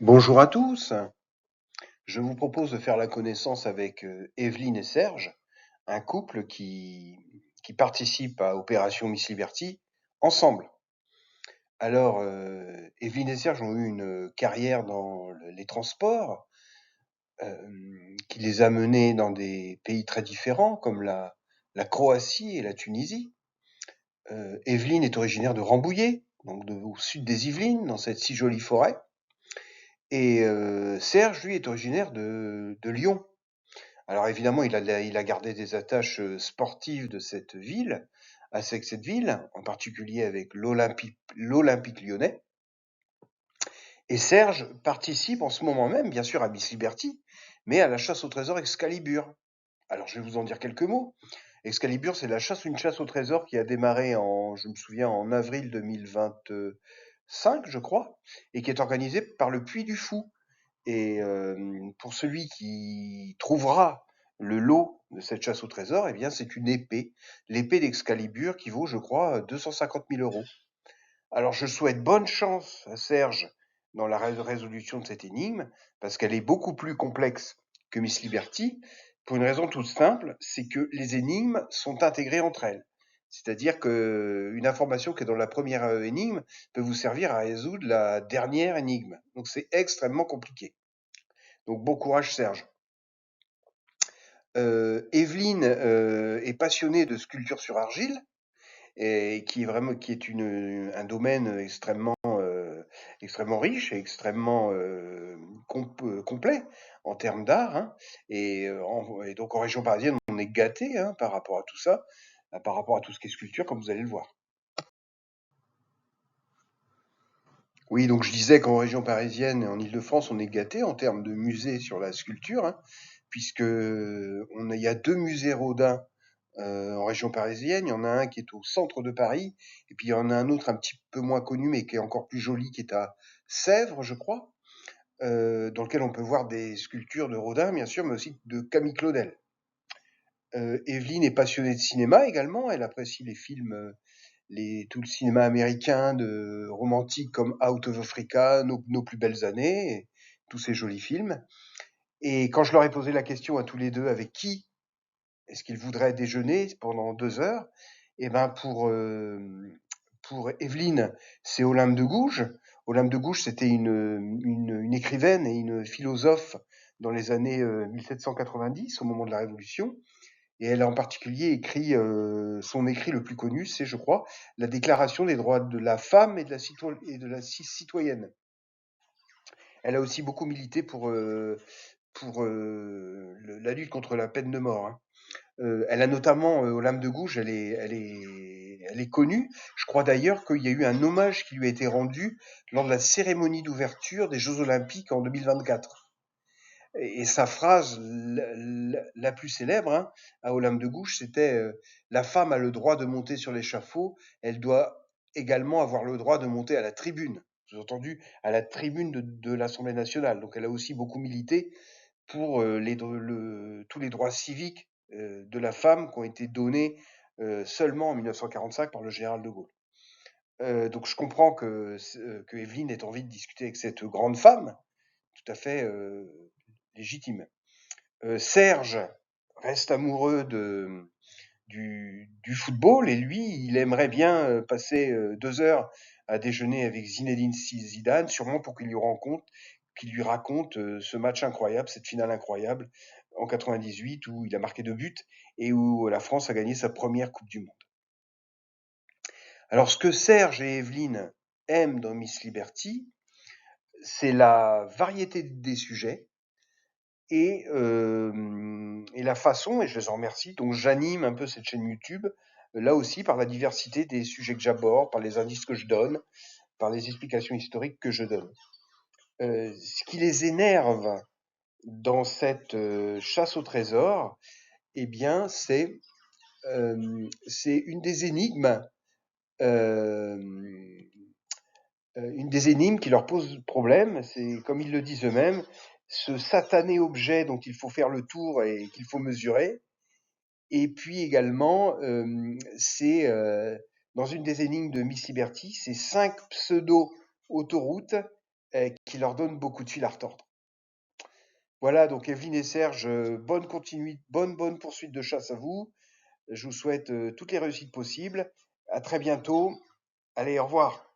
Bonjour à tous. Je vous propose de faire la connaissance avec Evelyne et Serge, un couple qui participe à Opération Miss Liberty ensemble. Alors, Evelyne et Serge ont eu une carrière dans les transports qui les a menés dans des pays très différents comme la Croatie et la Tunisie. Evelyne est originaire de Rambouillet, donc au sud des Yvelines, dans cette si jolie forêt. Et Serge, lui, est originaire de Lyon. Alors évidemment, il a gardé des attaches sportives de cette ville, avec cette ville, en particulier avec l'Olympique lyonnais. Et Serge participe en ce moment même, bien sûr, à Miss Liberty, mais à la chasse au trésor Excalibur. Alors je vais vous en dire quelques mots. Excalibur, c'est une chasse au trésor qui a démarré je me souviens, en avril 2025, je crois, et qui est organisée par le Puy du Fou. Et pour celui qui trouvera le lot de cette chasse au trésor, eh bien, c'est une épée, l'épée d'Excalibur qui vaut, je crois, 250 000 euros. Alors, je souhaite bonne chance à Serge dans la résolution de cette énigme, parce qu'elle est beaucoup plus complexe que Miss Liberty, pour une raison toute simple, c'est que les énigmes sont intégrées entre elles. C'est-à-dire qu'une information qui est dans la première énigme peut vous servir à résoudre la dernière énigme. Donc, c'est extrêmement compliqué. Donc bon courage Serge. Evelyne est passionnée de sculpture sur argile et qui est un domaine extrêmement riche et extrêmement complet en termes d'art, hein. Et donc en région parisienne, on est gâté, hein, par rapport à tout ça, par rapport à tout ce qui est sculpture, comme vous allez le voir. Oui, donc je disais qu'en région parisienne et en Île-de-France, on est gâté en termes de musées sur la sculpture, hein, puisque il y a deux musées Rodin en région parisienne. Il y en a un qui est au centre de Paris, et puis il y en a un autre un petit peu moins connu, mais qui est encore plus joli, qui est à Sèvres, je crois, dans lequel on peut voir des sculptures de Rodin, bien sûr, mais aussi de Camille Claudel. Evelyne est passionnée de cinéma également. Elle apprécie les films tout le cinéma américain de romantique comme Out of Africa, Nos plus belles années, et tous ces jolis films. Et quand je leur ai posé la question à tous les deux avec qui est-ce qu'ils voudraient déjeuner pendant 2 heures, et ben pour Evelyne, c'est Olympe de Gouges. Olympe de Gouges, c'était une écrivaine et une philosophe dans les années 1790, au moment de la Révolution. Et elle a en particulier écrit, son écrit le plus connu, c'est, je crois, la Déclaration des droits de la femme et de la citoyenne. Elle a aussi beaucoup milité pour la lutte contre la peine de mort, hein. Elle a notamment, Olympe de Gouges, elle est connue. Je crois d'ailleurs qu'il y a eu un hommage qui lui a été rendu lors de la cérémonie d'ouverture des Jeux Olympiques en 2024. Et sa phrase la plus célèbre, hein, à Olympe de Gouges, c'était la femme a le droit de monter sur l'échafaud, elle doit également avoir le droit de monter à la tribune, sous-entendu à la tribune de l'Assemblée nationale. Donc elle a aussi beaucoup milité pour tous les droits civiques de la femme qui ont été donnés seulement en 1945 par le général de Gaulle. Donc je comprends que Evelyne ait envie de discuter avec cette grande femme, tout à fait légitime. Serge reste amoureux du football et lui, il aimerait bien passer 2 heures à déjeuner avec Zinedine Zidane, sûrement pour qu'il lui raconte ce match incroyable, cette finale incroyable en 98 où il a marqué 2 buts et où la France a gagné sa première Coupe du Monde. Alors ce que Serge et Evelyne aiment dans Miss Liberty, c'est la variété des sujets, et la façon, et je les en remercie, dont j'anime un peu cette chaîne YouTube, là aussi par la diversité des sujets que j'aborde, par les indices que je donne, par les explications historiques que je donne. Ce qui les énerve dans cette chasse au trésor, eh bien, c'est une des énigmes qui leur pose problème. C'est, comme ils le disent eux-mêmes, ce satané objet dont il faut faire le tour et qu'il faut mesurer. Et puis également, c'est dans une des énigmes de Miss Liberty, c'est 5 pseudo-autoroutes qui leur donne beaucoup de fil à retordre. Voilà, donc Evelyne et Serge, bonne poursuite de chasse à vous. Je vous souhaite toutes les réussites possibles. À très bientôt. Allez, au revoir.